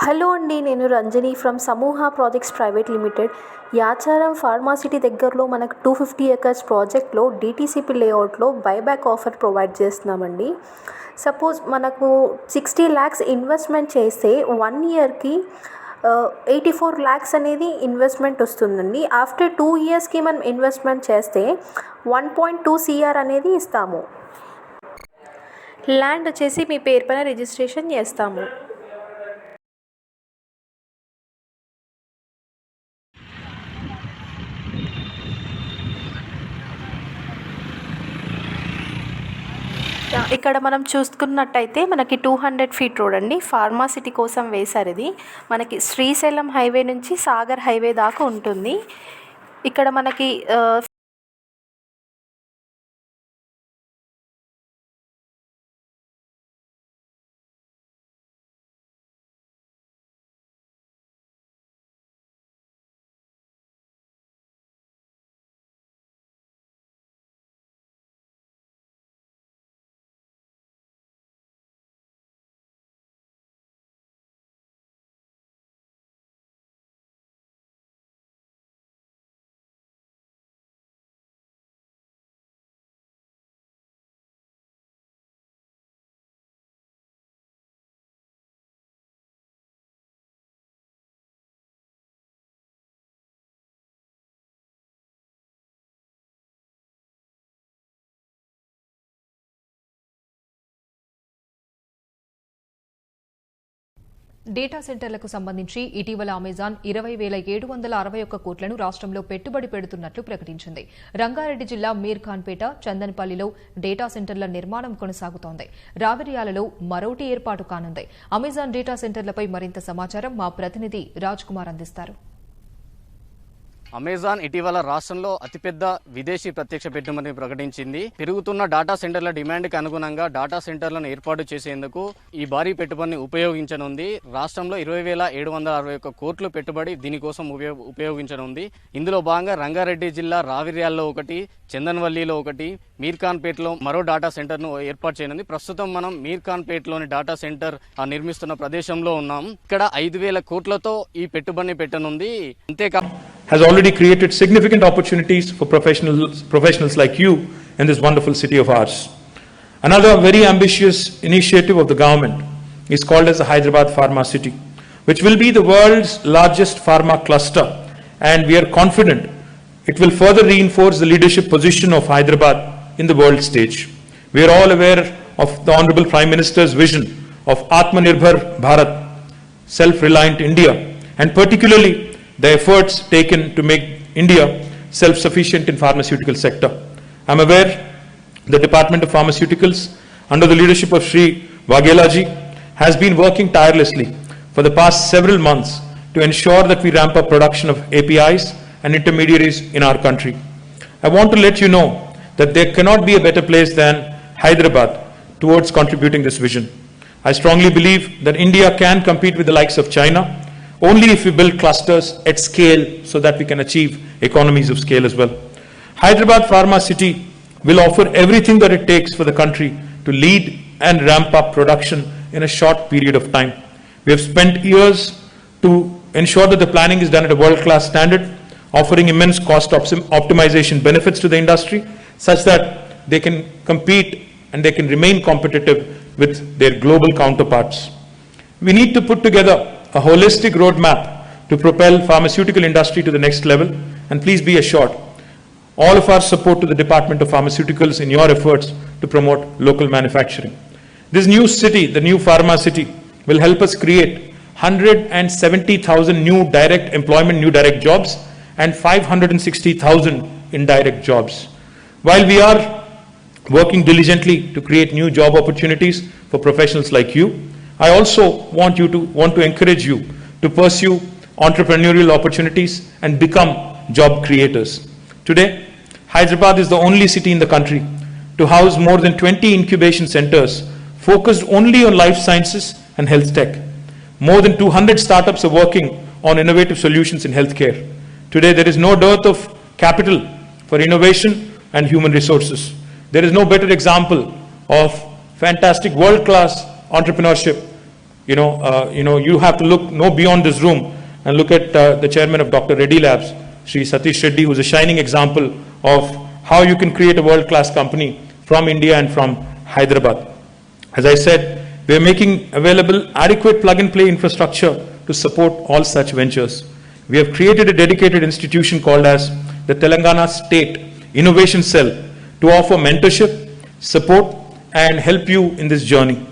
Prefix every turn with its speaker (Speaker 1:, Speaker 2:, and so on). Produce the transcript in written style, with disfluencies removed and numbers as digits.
Speaker 1: Hello అండి, నేను Ranjani from సమూహ projects private limited. Yacharam pharma city దగ్గరలో మనకు 250 ఎకర్స్ ప్రాజెక్ట్లో డిటీసీపీ లేఅవుట్లో బైబ్యాక్ ఆఫర్ ప్రొవైడ్ చేస్తున్నామండి. సపోజ్ మనకు 60 lakhs ఇన్వెస్ట్మెంట్ చేస్తే 1 yearకి 84 lakhs అనేది ఇన్వెస్ట్మెంట్ వస్తుందండి. ఆఫ్టర్ 2 yearsకి మనం ఇన్వెస్ట్మెంట్ చేస్తే 1.2 CR అనేది ఇస్తాము. ల్యాండ్ వచ్చేసి మీ పేరు పైన రిజిస్ట్రేషన్ చేస్తాము. ఇక్కడ మనం చూసుకున్నట్టయితే మనకి 200 feet రోడ్ అండి, ఫార్మాసిటీ కోసం వేశారు. ఇది మనకి శ్రీశైలం హైవే నుంచి సాగర్ హైవే దాకా ఉంటుంది. ఇక్కడ మనకి
Speaker 2: డేటా సెంటర్లకు సంబంధించి ఇటీవల అమెజాన్ 20,761 కోట్లను రాష్ట్రంలో పెట్టుబడి పెడుతున్నట్లు ప్రకటించింది. రంగారెడ్డి జిల్లా మీర్ఖాన్పేట, చందన్పల్లిలో డేటా సెంటర్ల నిర్మాణం కొనసాగుతోంది. రావిర్యాలలో మరోటి ఏర్పాటు కానుంది. అమెజాన్ డేటా సెంటర్లపై మరింత సమాచారం మా ప్రతినిధి రాజ్ కుమార్ అందిస్తారు.
Speaker 3: అమెజాన్ ఇటీవల రాష్ట్రంలో అతిపెద్ద విదేశీ ప్రత్యక్ష పెట్టుబడిని ప్రకటించింది. పెరుగుతున్న డేటా సెంటర్ల డిమాండ్కి అనుగుణంగా డేటా సెంటర్లను ఏర్పాటు చేసేందుకు ఈ భారీ పెట్టుబడిని ఉపయోగించనుంది. రాష్ట్రంలో 20,761 కోట్లు పెట్టుబడి దీనికోసం ఉపయోగించనుంది. ఇందులో భాగంగా రంగారెడ్డి జిల్లా రావిర్యాల్లో ఒకటి, చందన్వల్లిలో ఒకటి, మీర్ఖాన్పేటలో మరో డేటా సెంటర్ను ఏర్పాటు చేయనుంది. ప్రస్తుతం మనం మీర్ఖాన్పేటలోని డేటా సెంటర్ నిర్మిస్తున్న ప్రదేశంలో ఉన్నాం. ఇక్కడ 5,000 కోట్లతో ఈ పెట్టుబడిని పెట్టనుంది. అంతేకాదు
Speaker 4: has already created significant opportunities for professionals like you in this wonderful city of ours. Another very ambitious initiative of the government is called as the Hyderabad Pharma City, which will be the world's largest pharma cluster, and we are confident it will further reinforce the leadership position of Hyderabad in the world stage. We are all aware of the Honorable Prime Minister's vision of Atmanirbhar Bharat, self-reliant India, and particularly the efforts taken to make India self-sufficient in pharmaceutical sector. I am aware the Department of Pharmaceuticals under the leadership of Shri Waghela ji has been working tirelessly for the past several months to ensure that we ramp up production of APIs and intermediaries in our country. I want to let you know that there cannot be a better place than Hyderabad towards contributing this vision. I strongly believe that India can compete with the likes of China only if we build clusters at scale so that we can achieve economies of scale as well. Hyderabad Pharma City will offer everything that it takes for the country to lead and ramp up production in a short period of time. We have spent years to ensure that the planning is done at a world-class standard, offering immense cost optimization benefits to the industry such that they can compete and they can remain competitive with their global counterparts. We need to put together a holistic roadmap to propel pharmaceutical industry to the next level, and please be assured all of our support to the Department of Pharmaceuticals in your efforts to promote local manufacturing. This new city, the new pharma city, will help us create 170,000 new direct employment, new direct jobs, and 560,000 indirect jobs. While we are working diligently to create new job opportunities for professionals like you, I also want to encourage you to pursue entrepreneurial opportunities and become job creators. Today, Hyderabad is the only city in the country to house more than 20 incubation centers focused only on life sciences and health tech. More than 200 startups are working on innovative solutions in healthcare. Today, there is no dearth of capital for innovation and human resources. There is no better example of fantastic world-class entrepreneurship You have to look no beyond this room and look at the chairman of Dr. Reddy Labs, Sri Satish Reddy, who's a shining example of how you can create a world-class company from India and from Hyderabad. As I said, we are making available adequate plug-and-play infrastructure to support all such ventures. We have created a dedicated institution called as the Telangana State Innovation Cell to offer mentorship, support, and help you in this journey.